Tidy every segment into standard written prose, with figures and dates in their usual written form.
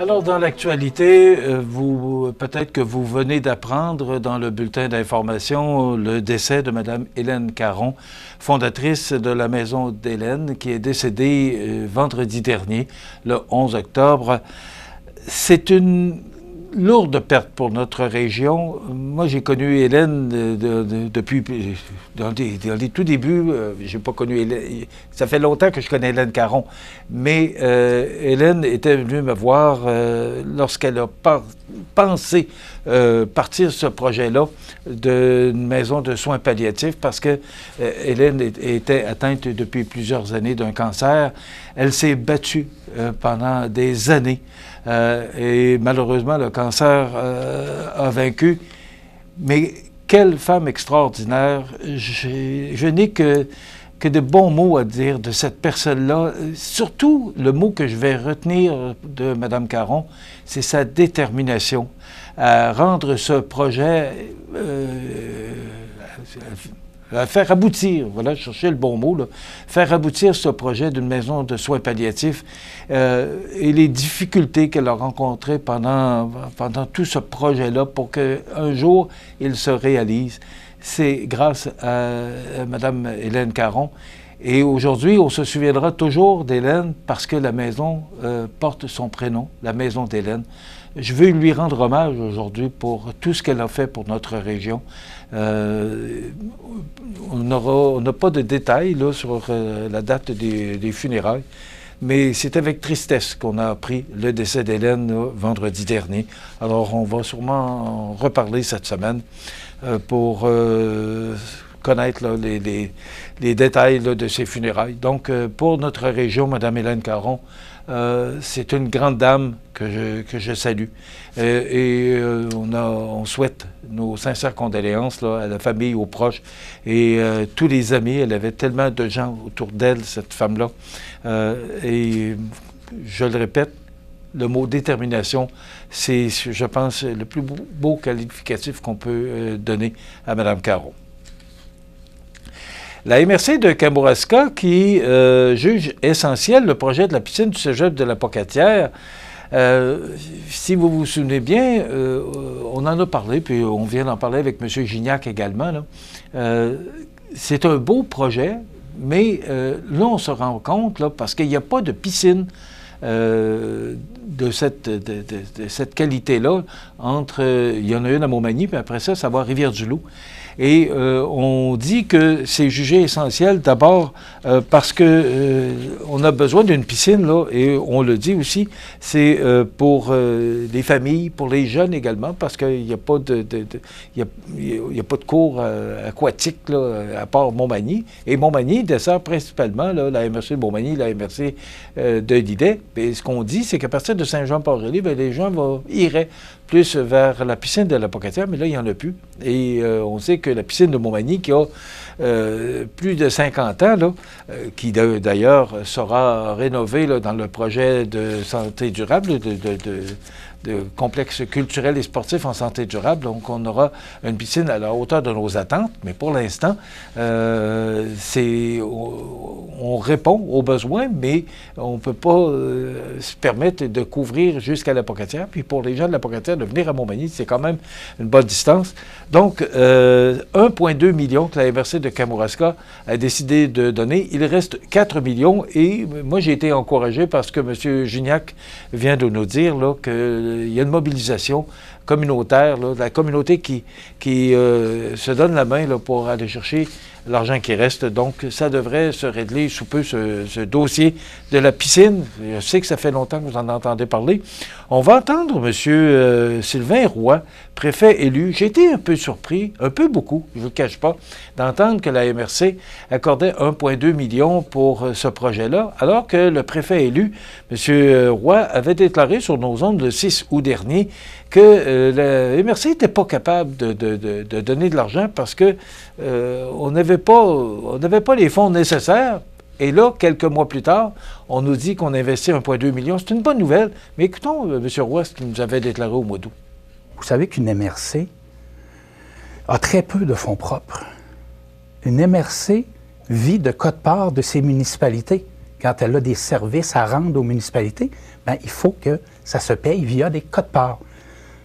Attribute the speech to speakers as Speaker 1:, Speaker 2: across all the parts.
Speaker 1: Alors, dans l'actualité, peut-être que vous venez d'apprendre dans le bulletin d'information le décès de Mme Hélène Caron, fondatrice de la Maison d'Hélène, qui est décédée vendredi dernier, le 11 octobre. C'est une lourde perte pour notre région. Moi, j'ai connu Hélène depuis dans les tout débuts. J'ai pas connu Hélène. Ça fait longtemps que je connais Hélène Caron. Mais Hélène était venue me voir lorsqu'elle a pensé partir ce projet-là d'une maison de soins palliatifs parce que Hélène était atteinte depuis plusieurs années d'un cancer. Elle s'est battue pendant des années. Et malheureusement, le cancer a vaincu. Mais quelle femme extraordinaire! Je n'ai que de bons mots à dire de cette personne-là. Surtout, le mot que je vais retenir de Mme Caron, c'est sa détermination à rendre ce projet, à faire aboutir, voilà, je cherchais le bon mot, là, faire aboutir ce projet d'une maison de soins palliatifs et les difficultés qu'elle a rencontrées pendant tout ce projet-là pour qu'un jour, il se réalise. C'est grâce à Mme Hélène Caron. Et aujourd'hui, on se souviendra toujours d'Hélène parce que la maison porte son prénom, la Maison d'Hélène. Je veux lui rendre hommage aujourd'hui pour tout ce qu'elle a fait pour notre région. On n'a pas de détails là, sur la date des funérailles, mais c'est avec tristesse qu'on a appris le décès d'Hélène vendredi dernier. Alors, on va sûrement en reparler cette semaine pour connaître là, les détails là, de ces funérailles. Donc, pour notre région, Mme Hélène Caron, c'est une grande dame que je salue. On souhaite nos sincères condoléances là, à la famille, aux proches et tous les amis. Elle avait tellement de gens autour d'elle, cette femme-là. Et je le répète, le mot détermination, c'est, je pense, le plus beau qualificatif qu'on peut donner à Mme Caron. La MRC de Kamouraska, qui juge essentiel le projet de la piscine du cégep de la Pocatière, si vous vous souvenez bien, on en a parlé, puis on vient d'en parler avec M. Gignac également. C'est un beau projet, mais là, on se rend compte, là, parce qu'il n'y a pas de piscine de cette qualité-là. Il y en a une à Montmagny, puis après ça, ça va à Rivière-du-Loup. Et on dit que c'est jugé essentiel d'abord parce que on a besoin d'une piscine, là, et on le dit aussi, c'est pour les familles, pour les jeunes également, parce qu'il n'y a pas il y a pas de cours aquatiques là, à part Montmagny. Et Montmagny dessert principalement là, la MRC de Montmagny, la MRC de Lydais. Et ce qu'on dit, c'est qu'à partir de Saint-Jean-Port-Joli, les gens iraient plus vers la piscine de la Pocatière, mais là, il n'y en a plus. Et on sait que la piscine de Montmagny, qui a plus de 50 ans, là, qui d'ailleurs sera rénovée là, dans le projet de santé durable, de complexe culturel et sportif en santé durable. Donc, on aura une piscine à la hauteur de nos attentes, mais pour l'instant, on répond aux besoins, mais on ne peut pas se permettre de couvrir jusqu'à la Pocatière. Puis pour les gens de la Pocatière, de venir à Montmagny, c'est quand même une bonne distance. Donc, 1,2 million que la MRC de Kamouraska a décidé de donner. Il reste 4 millions et moi, j'ai été encouragé parce que M. Gignac vient de nous dire là, qu'il y a une mobilisation communautaire, là, de la communauté qui se donne la main là, pour aller chercher l'argent qui reste. Donc, ça devrait se régler sous peu, ce dossier de la piscine. Je sais que ça fait longtemps que vous en entendez parler. On va entendre M. Sylvain Roy, préfet élu. J'ai été un peu surpris, un peu beaucoup, je ne vous le cache pas, d'entendre que la MRC accordait 1,2 million pour ce projet-là, alors que le préfet élu, M. Roy, avait déclaré sur nos ondes le 6 août dernier que la MRC n'était pas capable de donner de l'argent parce que on n'avait pas les fonds nécessaires. Et là, quelques mois plus tard, on nous dit qu'on investit 1,2 million. C'est une bonne nouvelle. Mais écoutons M. Roy, ce qu'il nous avait déclaré au mois d'août.
Speaker 2: Vous savez qu'une MRC a très peu de fonds propres. Une MRC vit de quote-part de ses municipalités. quand elle a des services à rendre aux municipalités, bien, il faut que ça se paye via des quotes-parts.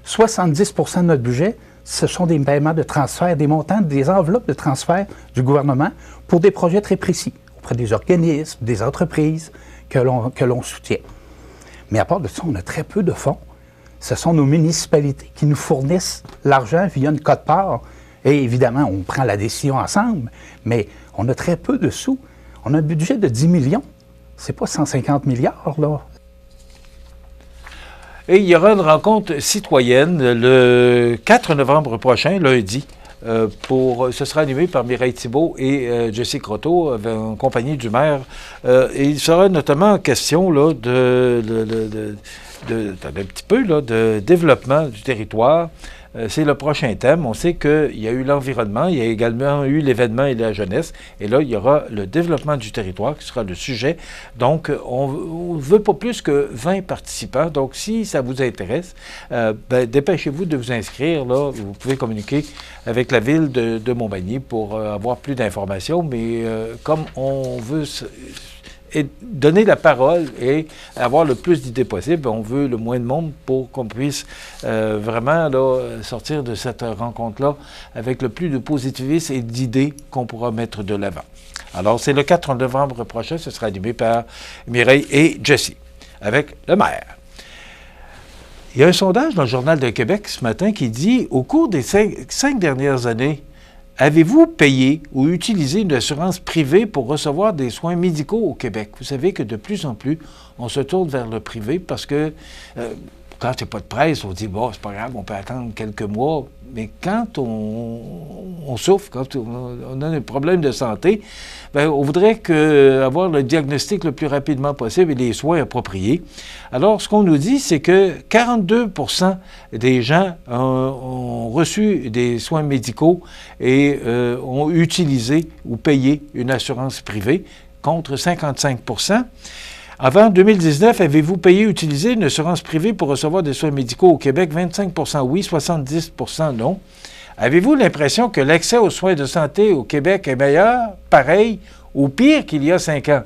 Speaker 2: 70 de notre budget, ce sont des paiements de transfert, des montants, des enveloppes de transfert du gouvernement pour des projets très précis, auprès des organismes, des entreprises que l'on soutient. Mais à part de ça, on a très peu de fonds. Ce sont nos municipalités qui nous fournissent l'argent via une quote-part. Et évidemment, on prend la décision ensemble, mais on a très peu de sous. On a un budget de 10 millions. C'est pas 150 milliards, là.
Speaker 1: Et il y aura une rencontre citoyenne le 4 novembre prochain, lundi. Ce sera animé par Mireille Thibault et Jessie Croteau, en compagnie du maire. Et il sera notamment question là, un petit peu là, de développement du territoire. C'est le prochain thème. On sait qu'il y a eu l'environnement, il y a également eu l'événement et la jeunesse. Et là, il y aura le développement du territoire qui sera le sujet. Donc, on ne veut pas plus que 20 participants. Donc, si ça vous intéresse, dépêchez-vous de vous inscrire. Là, vous pouvez communiquer avec la ville de Montmagny pour avoir plus d'informations. Mais comme on veut et donner la parole et avoir le plus d'idées possible. On veut le moins de monde pour qu'on puisse vraiment là, sortir de cette rencontre-là avec le plus de positivisme et d'idées qu'on pourra mettre de l'avant. Alors, c'est le 4 novembre prochain, ce sera animé par Mireille et Jessie, avec le maire. Il y a un sondage dans le Journal de Québec ce matin qui dit, au cours des 5 dernières années, avez-vous payé ou utilisé une assurance privée pour recevoir des soins médicaux au Québec? Vous savez que de plus en plus, on se tourne vers le privé parce que quand il n'y a pas de presse, on dit, bon, c'est pas grave, on peut attendre quelques mois. Mais quand on souffre, quand on a un problème de santé, bien, on voudrait avoir le diagnostic le plus rapidement possible et les soins appropriés. Alors, ce qu'on nous dit, c'est que 42 % des gens ont reçu des soins médicaux et ont utilisé ou payé une assurance privée, contre 55 %. Avant 2019, avez-vous payé ou utilisé une assurance privée pour recevoir des soins médicaux au Québec? 25 % oui, 70 % non. Avez-vous l'impression que l'accès aux soins de santé au Québec est meilleur, pareil ou pire qu'il y a 5 ans?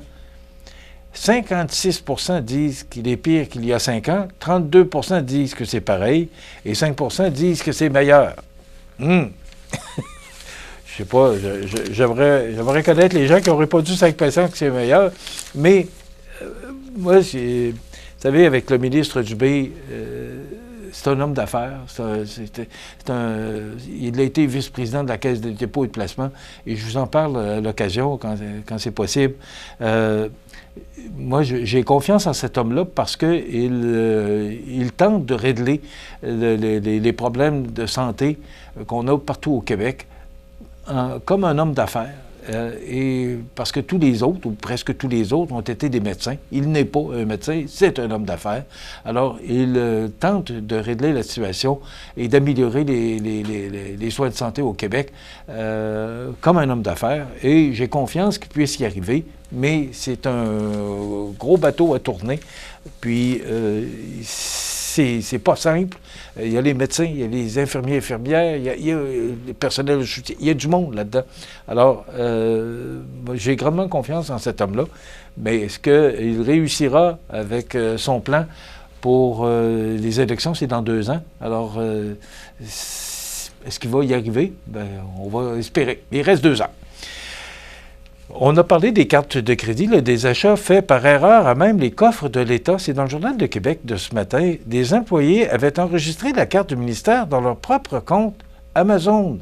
Speaker 1: 56 % disent qu'il est pire qu'il y a 5 ans, 32 % disent que c'est pareil et 5 % disent que c'est meilleur. Je sais pas, j'aimerais connaître les gens qui ont répondu 5 % que c'est meilleur, mais moi, vous savez, avec le ministre Dubé, c'est un homme d'affaires. Il a été vice-président de la Caisse de dépôt et de placement, et je vous en parle à l'occasion quand c'est possible. Moi, j'ai confiance en cet homme-là parce qu'il tente de régler les problèmes de santé qu'on a partout au Québec comme un homme d'affaires. Et parce que tous les autres, ou presque tous les autres, ont été des médecins. Il n'est pas un médecin, c'est un homme d'affaires. Alors, il tente de régler la situation et d'améliorer les soins de santé au Québec comme un homme d'affaires. Et j'ai confiance qu'il puisse y arriver, mais c'est un gros bateau à tourner. Puis, c'est pas simple. Il y a les médecins, il y a les infirmiers, infirmières, il y a le personnel de soutien, il y a du monde là-dedans. Alors, j'ai grandement confiance en cet homme-là, mais est-ce qu'il réussira avec son plan pour les élections? C'est dans 2 ans. Alors, est-ce qu'il va y arriver? Bien, on va espérer. Il reste 2 ans. On a parlé des cartes de crédit, là, des achats faits par erreur à même les coffres de l'État. C'est dans le Journal de Québec de ce matin. Des employés avaient enregistré la carte du ministère dans leur propre compte Amazon.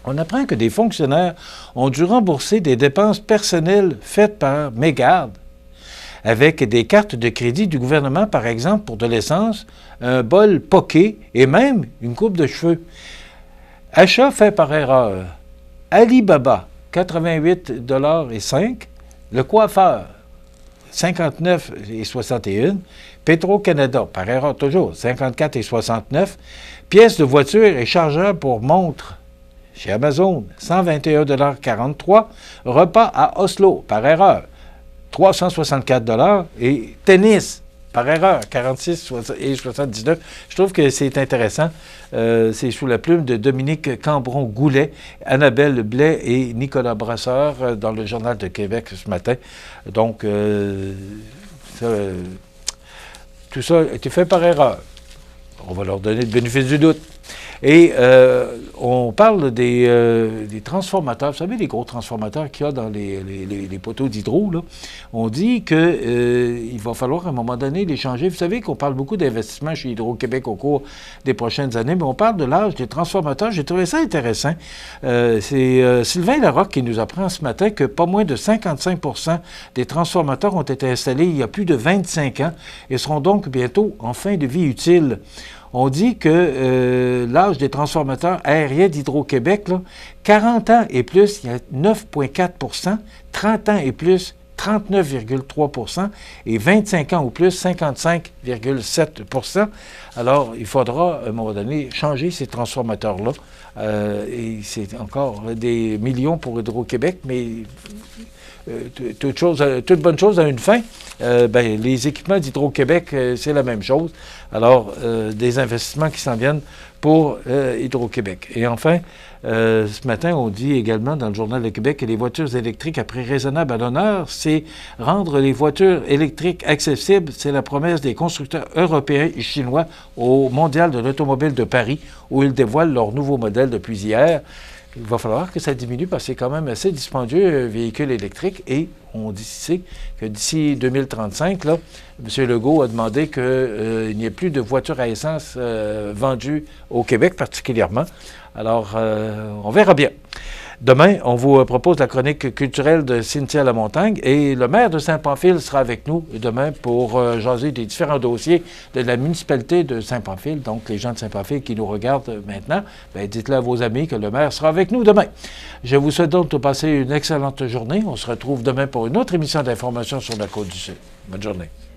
Speaker 1: On apprend que des fonctionnaires ont dû rembourser des dépenses personnelles faites par mégarde avec des cartes de crédit du gouvernement, par exemple, pour de l'essence, un bol Poké et même une coupe de cheveux. Achat fait par erreur. Alibaba, 88,05 $. Le coiffeur, 59,61 $. Petro-Canada, par erreur toujours, 54,69 $. Pièces de voiture et chargeurs pour montre chez Amazon, 121,43 $. Repas à Oslo, par erreur, 364 $. Et tennis, par erreur, 46 et 79. Je trouve que c'est intéressant. C'est sous la plume de Dominique Cambron-Goulet, Annabelle Blais et Nicolas Brasseur dans le Journal de Québec ce matin. Donc, tout ça a été fait par erreur. On va leur donner le bénéfice du doute. Et on parle des transformateurs. Vous savez, les gros transformateurs qu'il y a dans les poteaux d'hydro, là. On dit qu'il va falloir à un moment donné les changer. Vous savez qu'on parle beaucoup d'investissement chez Hydro-Québec au cours des prochaines années, mais on parle de l'âge des transformateurs. J'ai trouvé ça intéressant. C'est Sylvain Larocque qui nous apprend ce matin que pas moins de 55 % des transformateurs ont été installés il y a plus de 25 ans et seront donc bientôt en fin de vie utile. On dit que l'âge des transformateurs aériens d'Hydro-Québec, là, 40 ans et plus, il y a 9,4 %, 30 ans et plus, 39,3 % et 25 ans ou plus, 55,7 % Alors, il faudra, à un moment donné, changer ces transformateurs-là. Et c'est encore des millions pour Hydro-Québec, mais toute bonne chose a une fin. Les équipements d'Hydro-Québec, c'est la même chose. Alors, des investissements qui s'en viennent pour Hydro-Québec. Et enfin, ce matin, on dit également dans le Journal de Québec que les voitures électriques à prix raisonnable à l'honneur, c'est rendre les voitures électriques accessibles. C'est la promesse des constructeurs européens et chinois au Mondial de l'automobile de Paris, où ils dévoilent leur nouveau modèle depuis hier. Il va falloir que ça diminue parce que c'est quand même assez dispendieux, un véhicule électrique. Et on dit que d'ici 2035, là, M. Legault a demandé qu'il n'y ait plus de voitures à essence vendues au Québec particulièrement. Alors, on verra bien. Demain, on vous propose la chronique culturelle de Cynthia Lamontagne et le maire de Saint-Pamphile sera avec nous demain pour jaser des différents dossiers de la municipalité de Saint-Pamphile. Donc, les gens de Saint-Pamphile qui nous regardent maintenant, dites-le à vos amis que le maire sera avec nous demain. Je vous souhaite donc de passer une excellente journée. On se retrouve demain pour une autre émission d'information sur la Côte-du-Sud. Bonne journée.